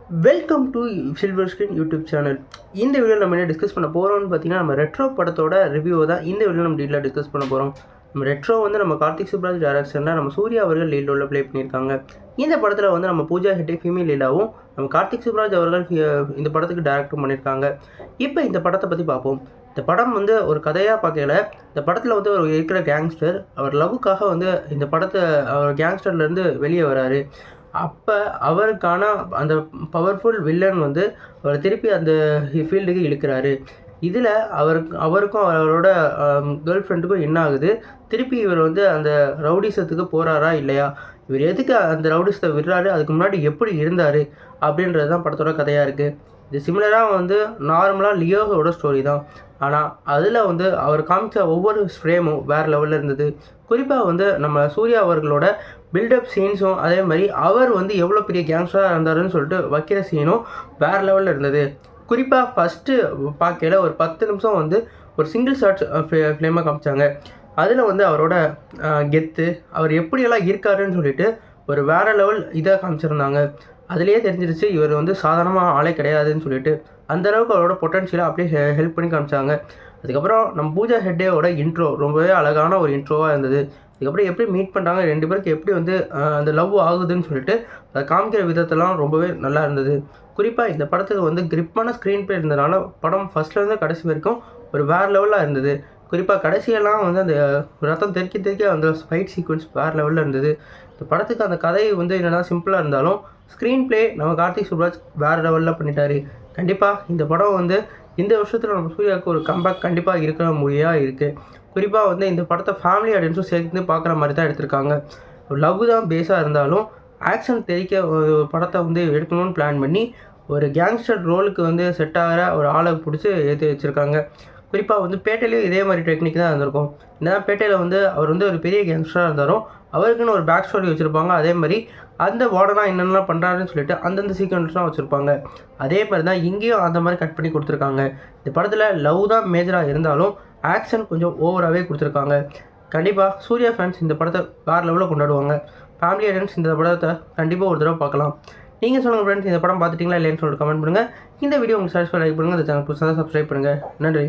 Welcome to silver screen YouTube channel. இந்த வீடியோவில் நம்ம என்ன டிஸ்கஸ் பண்ண போகிறோம்னு பார்த்தீங்கன்னா, நம்ம ரெட்ரோ படத்தோட ரிவ்யூ தான் இந்த வீடியோவில் நம்ம டீட்டெயிலாக டிஸ்கஸ் பண்ண போகிறோம். நம்ம ரெட்ரோ வந்து நம்ம கார்த்திக் சுப்ராஜ் டைரக்ஷனில் நம்ம சூர்யா அவர்கள் லீட் ரோலில் ப்ளே பண்ணியிருக்காங்க. இந்த படத்தில் வந்து நம்ம பூஜா ஹெட்டே ஃபீமேல் லீடாகவும் நம்ம கார்த்திக் சுப்ராஜ் அவர்கள் இந்த படத்துக்கு டைரக்டும் பண்ணியிருக்காங்க. இப்போ இந்த படத்தை பற்றி பார்ப்போம். இந்த படம் வந்து ஒரு கதையாக பார்க்கல. இந்த படத்தில் வந்து ஒரு இருக்கிற கேங்ஸ்டர் அவர் லவ்வுக்காக வந்து இந்த படத்தை அவர் கேங்ஸ்டர்லேருந்து வெளியே வராரு. அப்போ அவருக்கான அந்த பவர்ஃபுல் வில்லன் வந்து அவரை திருப்பி அந்த ஃபீல்டுக்கு இழுக்கிறாரு. இதில் அவருக்கும் அவரோட கேர்ள் ஃப்ரெண்டுக்கும் என்ன ஆகுது, திருப்பி இவர் வந்து அந்த ரவுடிசத்துக்கு போகிறாரா இல்லையா, இவர் எதுக்கு அந்த ரவுடிசத்தை விடுறாரு, அதுக்கு முன்னாடி எப்படி இருந்தார் அப்படின்றது தான் படத்தோட கதையாக இருக்குது. இது சிமிலராக வந்து நார்மலாக லியோவோட ஸ்டோரி தான். ஆனால் அதில் வந்து அவர் காமிச்ச ஒவ்வொரு ஃப்ரேமும் வேறு லெவலில் இருந்தது. குறிப்பாக வந்து நம்ம சூர்யா அவர்களோட பில்டப் சீன்ஸும் அதே மாதிரி அவர் வந்து எவ்வளோ பெரிய கேங்ஸ்டராக இருந்தாருன்னு சொல்லிட்டு வைக்கிற சீனும் வேறு லெவலில் இருந்தது. குறிப்பாக ஃபஸ்ட்டு பார்க்கையில் ஒரு 10 நிமிஷம் வந்து ஒரு சிங்கிள் ஷாட் ஃப்ளேமாக காமிச்சாங்க. அதில் வந்து அவரோட கெத்து, அவர் எப்படியெல்லாம் இருக்காருன்னு சொல்லிட்டு ஒரு வேறு லெவல் இதாக காமிச்சிருந்தாங்க. அதுலேயே தெரிஞ்சிருச்சு இவர் வந்து சாதாரணமாக ஆளே கிடையாதுன்னு சொல்லிட்டு. அந்தளவுக்கு அவரோட பொட்டன்ஷியலாக அப்படியே ஹெல்ப் பண்ணி காமிச்சாங்க. அதுக்கப்புறம் நம்ம பூஜா ஹெட்டேவோட இன்ட்ரோ ரொம்பவே அழகான ஒரு இன்ட்ரோவாக இருந்தது. அதுக்கப்புறம் எப்படி மீட் பண்ணுறாங்க, 2 பேருக்கு எப்படி வந்து அந்த லவ் ஆகுதுன்னு சொல்லிட்டு அதை காமிக்கிற விதத்தெல்லாம் ரொம்பவே நல்லா இருந்தது. குறிப்பாக இந்த படத்துக்கு வந்து கிரிப்பான ஸ்க்ரீன் ப்ளே இருந்ததுனால படம் ஃபஸ்ட்லேருந்து கடைசி வரைக்கும் ஒரு வேறு லெவலாக இருந்தது. குறிப்பாக கடைசியெல்லாம் வந்து அந்த ரத்தம் தெறிக்க அந்த ஃபைட் சீக்வன்ஸ் வேறு லெவலில் இருந்தது. இந்த படத்துக்கு அந்த கதை வந்து என்னென்னா சிம்பிளாக இருந்தாலும் ஸ்க்ரீன் ப்ளே நம்ம கார்த்திக் சுப்ராஜ் வேறு லெவலில் பண்ணிட்டார். கண்டிப்பாக இந்த படம் வந்து இந்த வருஷத்தில் நம்ம சூர்யாவுக்கு ஒரு கம்பேக் கண்டிப்பாக இருக்கிற மொழியாக இருக்குது. குறிப்பாக வந்து இந்த படத்தை ஃபேமிலி ஆடியன்ஸும் சேர்ந்து பார்க்குற மாதிரி தான் எடுத்திருக்காங்க. லவ் தான் பேஸாக இருந்தாலும் ஆக்ஷன் தெரிக்க ஒரு படத்தை வந்து எடுக்கணும்னு பிளான் பண்ணி ஒரு கேங்ஸ்டர் ரோலுக்கு வந்து செட் ஆகிற ஒரு ஆளை பிடிச்சி ஏற்றி வச்சுருக்காங்க. குறிப்பாக வந்து பேட்டையிலையும் இதே மாதிரி டெக்னிக் தான் இருந்திருக்கும். ஏன்னா பேட்டையில் வந்து அவர் வந்து ஒரு பெரிய கேங்ஸ்டராக இருந்தாலும் அவருக்குன்னு ஒரு பேக் ஸ்டோரி வச்சுருப்பாங்க. அதே மாதிரி அந்த வார்டனாக என்னென்னலாம் பண்ணுறாருன்னு சொல்லிட்டு அந்தந்த சீக்வன்ஸ்லாம் வச்சுருப்பாங்க. அதே மாதிரி தான் இங்கேயும் அந்த மாதிரி கட் பண்ணி கொடுத்துருக்காங்க. இந்த படத்தில் லவ் தான் மேஜராக இருந்தாலும் ஆக்ஷன் கொஞ்சம் ஓவராகவே கொடுத்துருக்காங்க. கண்டிப்பாக சூர்யா ஃபேன்ஸ் இந்த படத்தை வேறு லெவலில் கொண்டாடுவாங்க. ஃபேமிலி ஆடியன்ஸ் இந்த படத்தை கண்டிப்பாக ஒரு தடவை பார்க்கலாம். நீங்கள் சொல்லுங்கள் ஃப்ரெண்ட்ஸ், இந்த படம் பார்த்துட்டிங்களா இல்லைன்னு சொல்லிட்டு கமெண்ட் பண்ணுங்கள். இந்த வீடியோ உங்களுக்கு சாட்டிஸ்ஃபை லைக் பண்ணுங்கள். இந்த சேனல் புதுசாக சப்ஸ்கிரைப் பண்ணுங்கள். நன்றி.